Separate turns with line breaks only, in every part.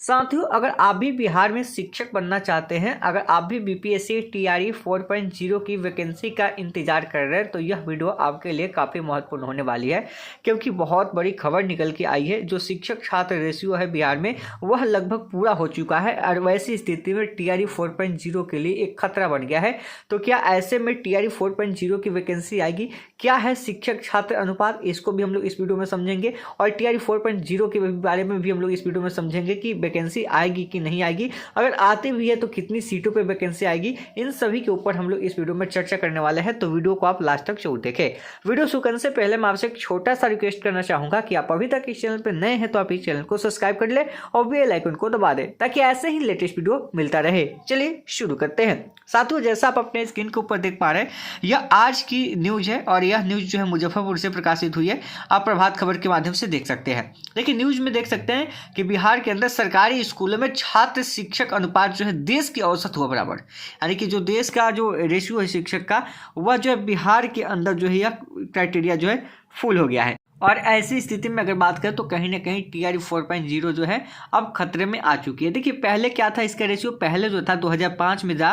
साथियों, अगर आप भी बिहार में शिक्षक बनना चाहते हैं, अगर आप भी बीपीएससी टीआरई 4.0 की वैकेंसी का इंतजार कर रहे हैं, तो यह वीडियो आपके लिए काफ़ी महत्वपूर्ण होने वाली है, क्योंकि बहुत बड़ी खबर निकल के आई है। जो शिक्षक छात्र रेशियो है बिहार में, वह लगभग पूरा हो चुका है और वैसी स्थिति में टीआरई 4.0 के लिए एक खतरा बन गया है। तो क्या ऐसे में टीआरई 4.0 की वैकेंसी आएगी? क्या है शिक्षक छात्र अनुपात? इसको भी हम लोग इस वीडियो में समझेंगे और टीआरई 4.0 के बारे में भी हम लोग इस वीडियो में समझेंगे कि वैकेंसी आएगी कि नहीं आएगी, अगर आती भी है तो कितनी सीटों पे वैकेंसी आएगी। इन सभी के ऊपर हम लोग इस वीडियो में चर्चा करने वाले हैं, तो वीडियो को आप लास्ट तक जरूर देखें। वीडियो शुरू करने से पहले मैं आपसे एक छोटा सा रिक्वेस्ट करना चाहूंगा कि आप अभी तक इस चैनल पर नए हैं तो आप इस चैनल को सब्सक्राइब कर ले और बेल आइकन को दबा दें, ताकि ऐसे ही लेटेस्ट वीडियो मिलता रहे। चलिए शुरू करते हैं। साथियों, जैसा आप अपने स्क्रीन के ऊपर देख पा रहे हैं, यह आज की न्यूज है और यह न्यूज जो है मुजफ्फरपुर से प्रकाशित हुई है। आप प्रभात खबर के माध्यम से देख सकते हैं। देखिए, न्यूज में देख सकते हैं कि बिहार के अंदर सरकारी स्कूलों में छात्र शिक्षक अनुपात जो है देश की औसत हुआ बराबर, यानी कि जो देश का जो रेशियो है शिक्षक का, वह जो है बिहार के अंदर जो है यह क्राइटेरिया जो है फुल हो गया है। और ऐसी स्थिति में अगर बात करें तो कहीं ना कहीं टीआरई 4.0 जो है अब खतरे में आ चुकी है। देखिए, पहले क्या था इसका रेशियो? पहले जो था 2005 में था,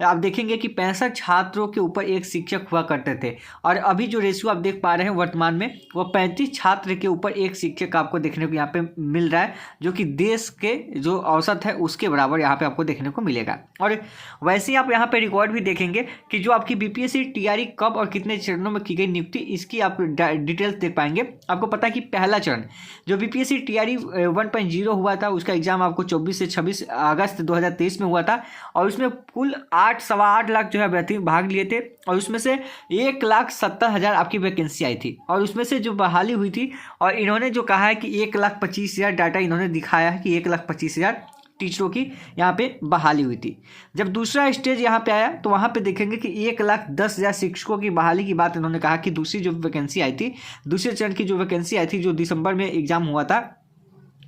आप देखेंगे कि 65 छात्रों के ऊपर एक शिक्षक हुआ करते थे, और अभी जो रेशियो आप देख पा रहे हैं वर्तमान में, वो 35 छात्र के ऊपर एक शिक्षक आपको देखने को यहाँ पे मिल रहा है, जो कि देश के जो औसत है उसके बराबर यहाँ पे आपको देखने को मिलेगा। और वैसे ही आप यहाँ पे रिकॉर्ड भी देखेंगे कि जो आपकी बीपीएससी टीआरई कब और कितने चरणों में की गई नियुक्ति, इसकी आप डिटेल्स देख पाएंगे। आपको पता है कि पहला चरण जो बीपीएससी टीआरई 1.0 हुआ था, उसका एग्जाम आपको 24 से 26 अगस्त 2023 में हुआ था, और उसमें कुल 8.8 लाख जो है अभ्यर्थी भाग लिए थे, और उसमें से 1,70,000 आपकी वैकेंसी आई थी, और उसमें से जो बहाली हुई थी, और इन्होंने जो कहा है कि 1,25,000 डाटा इन्होंने दिखाया है कि 1,25,000 टीचरों की यहाँ पे बहाली हुई थी। जब दूसरा स्टेज यहाँ पे आया तो वहाँ पे देखेंगे कि 1,10,000 शिक्षकों की बहाली की बात इन्होंने कहा कि दूसरी जो वैकेंसी आई थी, दूसरे चरण की जो वैकेंसी आई थी, जो दिसंबर में एग्जाम हुआ था,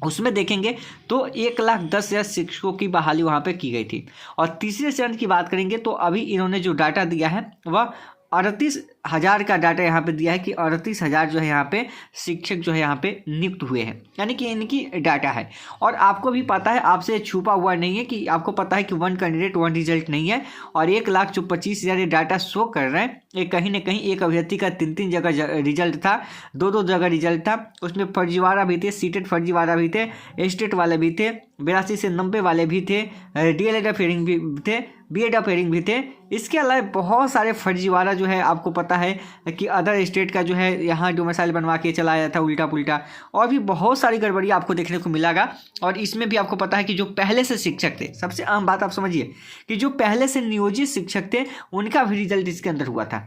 उसमें देखेंगे तो 1,10,000 शिक्षकों की बहाली वहाँ पे की गई थी। और तीसरे चरण की बात करेंगे तो अभी इन्होंने जो डाटा दिया है वह 38,000 का डाटा यहाँ पे दिया है कि 38,000 जो है यहाँ पे शिक्षक जो है यहाँ पे नियुक्त हुए हैं, यानी कि इनकी डाटा है। और आपको भी पता है, आपसे छुपा हुआ नहीं है कि आपको पता है कि 1 कैंडिडेट 1 रिजल्ट नहीं है, और 1,25,000 ये डाटा शो कर रहे हैं। ये कहीं ना कहीं एक अभ्यर्थी का 3 जगह रिजल्ट था, 2 जगह रिजल्ट था, उसमें फर्जीवाड़ा भी थे, सीटेड फर्जीवाड़ा भी थे, स्टेट वाले भी थे, 82 से 90 वाले भी थे, डीएलएड अफेयरिंग भी थे, बीएड अफेयरिंग भी थे। इसके अलावा बहुत सारे फर्जीवाड़ा जो है, आपको पता है कि अदर स्टेट का जो है यहाँ डोमिसाइल बनवा के चलाया था उल्टा पुल्टा, और भी बहुत सारी गड़बड़ी आपको देखने को मिलेगा। और इसमें भी आपको पता है कि जो पहले से शिक्षक थे, सबसे आम बात आप समझिए कि जो पहले से नियोजित शिक्षक थे, उनका भी रिजल्ट इसके अंदर हुआ था।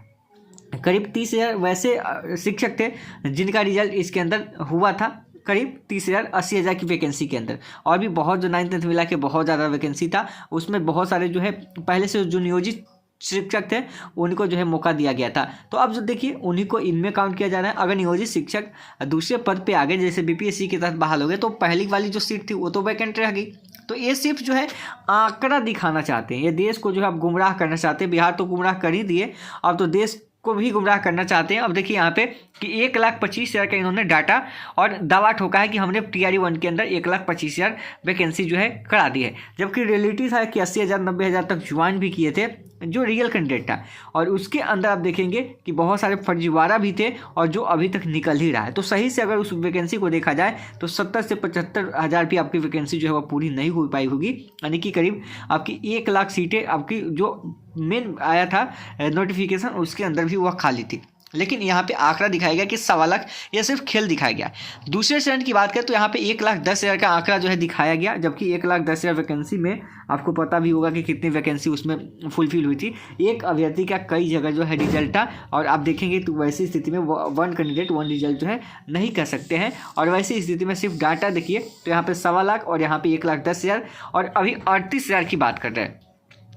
करीब 30,000 वैसे शिक्षक थे जिनका रिजल्ट इसके अंदर हुआ था, करीब 30,000 80,000 की वैकेंसी के अंदर। और भी बहुत जो 9th 10th मिला के बहुत ज़्यादा वैकेंसी था, उसमें बहुत सारे जो है पहले से जो नियोजित शिक्षक थे उनको जो है मौका दिया गया था। तो अब जो देखिए, उन्हीं को इनमें काउंट किया जा रहा है। अगर नियोजित शिक्षक दूसरे पद पे आ गए, जैसे बीपीएससी के तहत बहाल हो गए, तो पहली वाली जो सीट थी वो तो वैकेंट रह गई। तो ये सिर्फ जो है आंकड़ा दिखाना चाहते हैं, ये देश को जो है आप गुमराह करना चाहते हैं। बिहार तो गुमराह कर ही दिए, अब तो देश को भी गुमराह करना चाहते हैं। अब देखिए यहाँ पे कि 1,25,000 का इन्होंने डाटा और दावा ठोका है कि हमने टीआरई 1 के अंदर 1,25,000 वैकेंसी जो है करा दी है, जबकि रियलिटी था कि 80,000 90,000 तक ज्वाइन भी किए थे जो रियल कैंडिडेट था। और उसके अंदर आप देखेंगे कि बहुत सारे फर्जीवाड़ा भी थे, और जो अभी तक निकल ही रहा है। तो सही से अगर उस वैकेंसी को देखा जाए तो 70 से 75,000 भी आपकी वैकेंसी जो है वह पूरी नहीं हो पाई होगी, यानी कि करीब आपकी 1,00,000 सीटें आपकी जो मेन आया था नोटिफिकेशन, उसके अंदर भी वह खाली थी। लेकिन यहाँ पे आंकड़ा दिखाया गया कि 1,15,000, यह सिर्फ खेल दिखाया गया। दूसरे चरण की बात करें तो यहाँ पे 1,10,000 का आंकड़ा जो है दिखाया गया, जबकि 1,10,000 वैकेंसी में आपको पता भी होगा कि कितनी वैकेंसी उसमें फुलफिल हुई थी। एक अभ्यर्थी का कई जगह जो है रिजल्ट था, और आप देखेंगे तो वैसी स्थिति में 1 कैंडिडेट 1 रिजल्ट जो है नहीं कर सकते हैं। और वैसी स्थिति में सिर्फ डाटा देखिए तो यहाँ पे 1,15,000 और यहाँ पे 1,10,000, और अभी 38,000 की बात कर रहे हैं।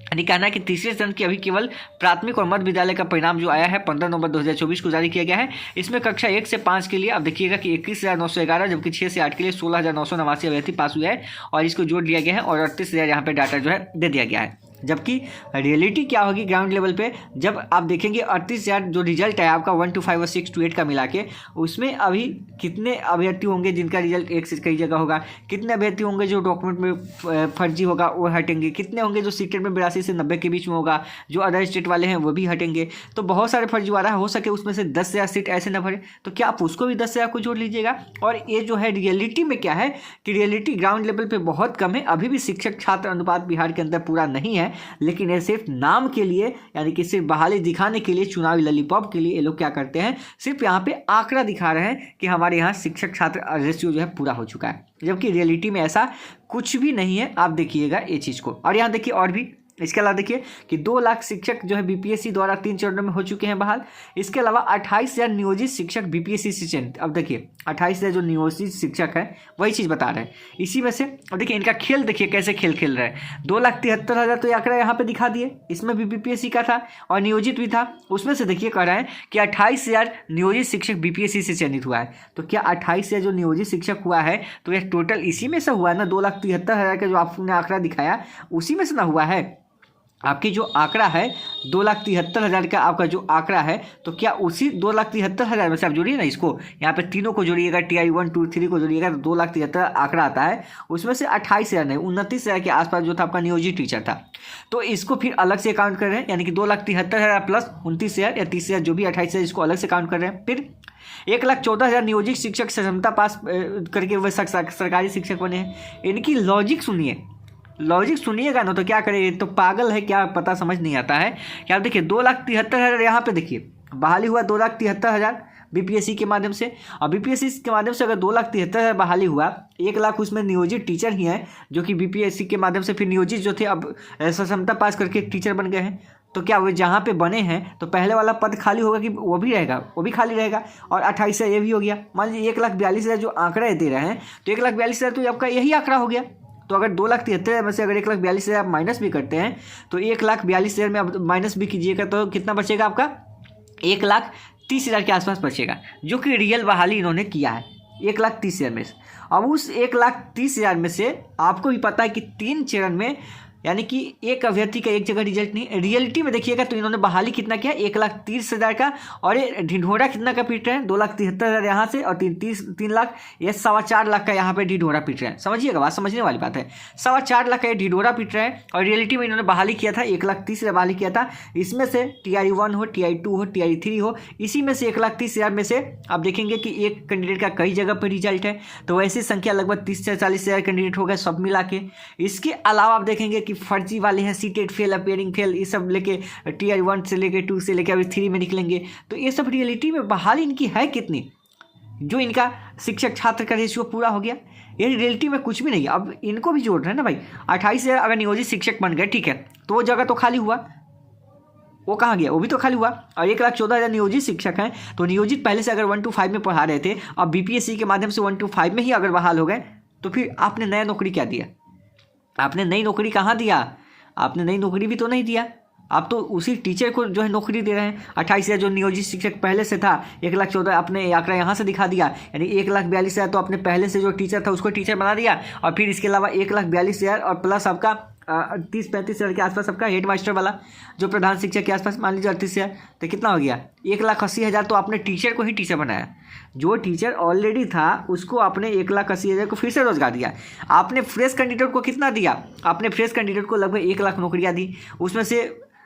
यानी कहना है कि तीसरे चरण की अभी केवल प्राथमिक और मध्य विद्यालय का परिणाम जो आया है 15 नवंबर 2024 को जारी किया गया है। इसमें कक्षा 1 से 5 के लिए आप देखिएगा कि 21,911, जबकि 6 से 8 के लिए 16,989 अभ्यर्थी पास हुए हैं, और इसको जोड़ दिया गया है, और 38,000 यहाँ पे डाटा जो है दे दिया गया है। जबकि रियलिटी क्या होगी ग्राउंड लेवल पे, जब आप देखेंगे 38,000 जो रिजल्ट है आपका 1 to 5 और 6 to 8 का मिला के, उसमें अभी कितने अभ्यर्थी होंगे जिनका रिजल्ट एक से कई जगह होगा, कितने अभ्यर्थी होंगे जो डॉक्यूमेंट में फर्जी होगा वो हटेंगे, कितने होंगे जो सीटेट में 82 से 90 के बीच में होगा, जो अदर स्टेट वाले हैं वो भी हटेंगे। तो बहुत सारे फर्जीवाड़ा हो सके उसमें से 10,000 सीट ऐसे न भरे, तो क्या आप उसको भी 10,000 को जोड़ लीजिएगा। और ये जो है रियलिटी में क्या है कि रियलिटी ग्राउंड लेवल पे बहुत कम है, अभी भी शिक्षक छात्र अनुपात बिहार के अंदर पूरा नहीं है, लेकिन ये सिर्फ नाम के लिए, यानी कि सिर्फ बहाली दिखाने के लिए, चुनावी लॉलीपॉप के लिए ये लोग क्या करते हैं, सिर्फ यहाँ पे आंकड़ा दिखा रहे हैं कि हमारे यहाँ शिक्षक छात्र रेशियो जो है पूरा हो चुका है, जबकि रियलिटी में ऐसा कुछ भी नहीं है। आप देखिएगा ये चीज़ को। और यहाँ देखिए और भी, इसके अलावा देखिए कि 2 लाख शिक्षक जो है बीपीएससी द्वारा 3 चरणों में हो चुके हैं बहाल। इसके अलावा 28,000 नियोजित शिक्षक बीपीएससी से चयनित। अब देखिए 28,000 जो नियोजित शिक्षक है वही चीज़ बता रहे हैं। इसी में से अब देखिए इनका खेल देखिए कैसे खेल खेल रहे हैं। 2,73,000 तो ये आंकड़ा यहाँ पे दिखा दिए, इसमें भी बीपीएससी का था और नियोजित भी था। उसमें से देखिए कह रहे हैं कि 28,000 नियोजित शिक्षक बीपीएससी से चयनित हुआ है। तो क्या 28,000 जो नियोजित शिक्षक हुआ है तो यह टोटल इसी में से हुआ है ना? 2,73,000 का जो आपने आंकड़ा दिखाया उसी में से ना हुआ है? आपकी जो आंकड़ा है 2,73,000 का आपका जो आंकड़ा है, तो क्या उसी 2,73,000 में से आप जोड़िए ना, इसको यहाँ पे तीनों को जोड़िएगा, TI 1 2 3 को जोड़िएगा तो 2,73,000 आंकड़ा आता है। उसमें से 28,000 नहीं 29,000 के आसपास जो था आपका नियोजित टीचर था, तो इसको फिर अलग से काउंट कर रहे हैं, यानी कि 2,73,000 प्लस 29,000 या 30,000 जो भी 28,000 इसको अलग से काउंट कर रहे हैं। फिर 1,14,000 नियोजित शिक्षक क्षमता पास करके वह सरकारी शिक्षक बने हैं। इनकी लॉजिक सुनिए, लॉजिक सुनिएगा ना तो क्या करेंगे, तो पागल है क्या पता समझ नहीं आता है। क्या आप देखिए 2,73,000 यहाँ पे देखिए बहाली हुआ 2,73,000 बीपीएससी के माध्यम से, और बीपीएससी के माध्यम से अगर 2,73,000 बहाली हुआ, 1 लाख उसमें नियोजित टीचर ही हैं जो कि बीपीएससी के माध्यम से फिर नियोजित जो थे अब क्षमता पास करके टीचर बन गए हैं। तो क्या वो जहाँ पे बने हैं तो पहले वाला पद खाली होगा कि वो भी रहेगा? वो भी खाली रहेगा। और 28,000 ये भी हो गया। मान लीजिए 1,42,000 जो आंकड़ा दे रहे हैं तो 1,42,000 तो आपका यही आंकड़ा हो गया। तो अगर 2,73,000 में से अगर 1,42,000 आप माइनस भी करते हैं तो 1,42,000 में आप माइनस भी कीजिएगा तो कितना बचेगा आपका? 1,30,000 के आसपास बचेगा, जो कि रियल बहाली इन्होंने किया है 1,30,000 में से। अब उस 1,30,000 में से आपको भी पता है कि 3 चरण में, यानी कि एक अभ्यर्थी का एक जगह रिजल्ट नहीं। रियलिटी में देखिएगा तो इन्होंने बहाली कितना किया? 1,30,000 का, और ये ढिढोरा कितना का पीट रहे हैं? 2,73,000 यहाँ से और 3 लाख, ये 4.25 लाख का यहाँ पे ढिढोरा पीट रहे हैं। समझिएगा, बात समझने वाली बात है। 4.25 लाख का ये ढिढोरा पीट रहे हैं, और रियलिटी में इन्होंने बहाली किया था 1,30,000 बहाली किया था। इसमें से TI 1 हो, TI 2 हो, TI 3 हो, इसी में से 1,30,000 में से आप देखेंगे कि एक कैंडिडेट का कई जगह पर रिजल्ट है, तो वैसी संख्या लगभग 30 से 40,000 कैंडिडेट हो गए सब मिला के। इसके अलावा आप देखेंगे कि फर्जी वाले हैं, सीटेट फेल, अपीयरिंग फेल, ये सब लेके TI 1 से लेके 2 से लेके अभी 3 में निकलेंगे। तो ये सब रियलिटी में बहाली इनकी है कितनी, जो इनका शिक्षक छात्र का रेशियो पूरा हो गया? ये रियलिटी में कुछ भी नहीं है। अब इनको भी जोड़ रहे हैं ना भाई। 28,000 अगर नियोजित शिक्षक बन गए, ठीक है, तो वो जगह तो खाली हुआ, वो कहाँ गया? वो भी तो खाली हुआ। और 1,14,000 नियोजित शिक्षक हैं, तो नियोजित पहले से अगर 1 to 5 में पढ़ा रहे थे, अब बीपीएससी के माध्यम से 1 to 5 में ही अगर बहाल हो गए, तो फिर आपने नया नौकरी क्या दिया? आपने नई नौकरी कहाँ दिया? आपने नई नौकरी भी तो नहीं दिया। आप तो उसी टीचर को जो है नौकरी दे रहे हैं। 28,000 जो नियोजित शिक्षक पहले से था, 1,14,000 आपने आंकड़ा यहाँ से दिखा दिया, यानी 1,42,000 तो आपने पहले से जो टीचर था उसको टीचर बना दिया, और फिर इसके अलावा 1,42,000 और प्लस आपका 30-35,000 के आसपास सबका हेड मास्टर वाला जो प्रधान शिक्षक के आसपास मान लीजिए 38,000, तो कितना हो गया? 1,80,000 तो आपने टीचर को ही टीचर बनाया। जो टीचर ऑलरेडी था उसको आपने 1,80,000 को फिर से रोजगार दिया। आपने फ्रेश कैंडिडेट को कितना दिया? आपने फ्रेश कैंडिडेट को लगभग 1 लाख नौकरियाँ दी। उसमें से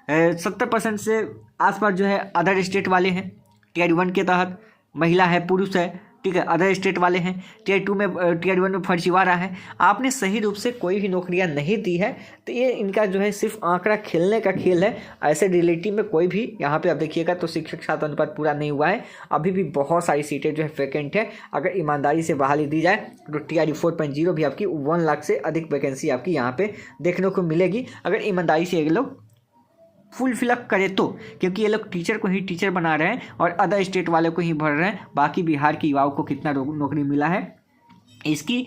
70% से आसपास जो है अदर स्टेट वाले हैं, TI 1 के तहत महिला है, पुरुष है, ठीक है, अदर स्टेट वाले हैं। TI 2 में, TI 1 में फर्जीवाड़ा है। आपने सही रूप से कोई भी नौकरियां नहीं दी है, तो ये इनका जो है सिर्फ आंकड़ा खेलने का खेल है। ऐसे रियलिटी में कोई भी यहाँ पे आप देखिएगा तो शिक्षक छात्र अनुपात पूरा नहीं हुआ है। अभी भी बहुत सारी सीटें जो है वैकेंट है। अगर ईमानदारी से बहाली दी जाए तो TI 4.0 भी आपकी 1 लाख से अधिक वैकेंसी आपकी यहाँ पे देखने को मिलेगी, अगर ईमानदारी से ये लोग फुल फिलअप करे तो। क्योंकि ये लोग टीचर को ही टीचर बना रहे हैं और अदर स्टेट वाले को ही भर रहे हैं। बाकी बिहार के युवाओं को कितना नौकरी मिला है इसकी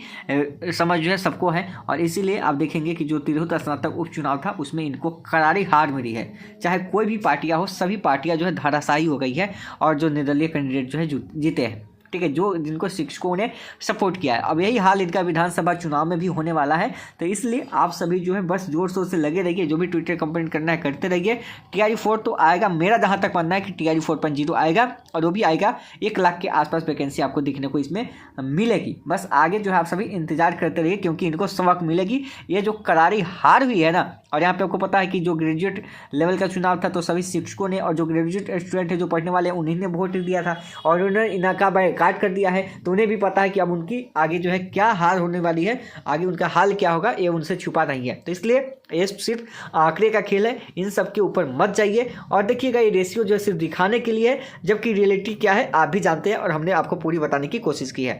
समझ जो है सबको है। और इसीलिए आप देखेंगे कि जो तिरहुत स्नातक उपचुनाव था उसमें इनको करारी हार मिली है। चाहे कोई भी पार्टियां हो, सभी पार्टियां जो है धाराशाही हो गई है और जो निर्दलीय कैंडिडेट जो है जीते हैं। ठीक है, जो जिनको शिक्षकों ने सपोर्ट किया है। अब यही हाल इनका विधानसभा चुनाव में भी होने वाला है, तो इसलिए आप सभी जो है बस जोर शोर से लगे रहिए, जो भी ट्विटर कंप्लेंट करना है करते रहिए। TRE 4 तो आएगा, मेरा जहाँ तक मानना है कि TRE 4.0 आएगा, और वो भी आएगा 1 लाख के आसपास वैकेंसी आपको देखने को इसमें मिलेगी। बस आगे जो है आप सभी इंतजार करते रहिए, क्योंकि इनको सबक मिलेगी। ये जो करारी हार हुई है ना, और यहाँ पे आपको पता है कि जो ग्रेजुएट लेवल का चुनाव था तो सभी शिक्षकों ने और जो ग्रेजुएट स्टूडेंट है जो पढ़ने वाले हैं उन्हीं ने वोट दिया था, और उन्होंने इनका बायकॉट कर दिया है। तो उन्हें भी पता है कि अब उनकी आगे जो है क्या हार होने वाली है, आगे उनका हाल क्या होगा, ये उनसे छुपा नहीं है। तो इसलिए ये सिर्फ आंकड़े का खेल है, इन सब के ऊपर मत जाइए। और देखिएगा, ये रेशियो जो है सिर्फ दिखाने के लिए है, जबकि रियलिटी क्या है आप भी जानते हैं, और हमने आपको पूरी बताने की कोशिश की है।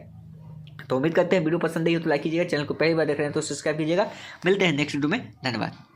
तो उम्मीद करते हैं वीडियो पसंद आई हो तो लाइक कीजिएगा, चैनल को पहली बार देख रहे हैं तो सब्सक्राइब कीजिएगा। मिलते हैं नेक्स्ट वीडियो में, धन्यवाद।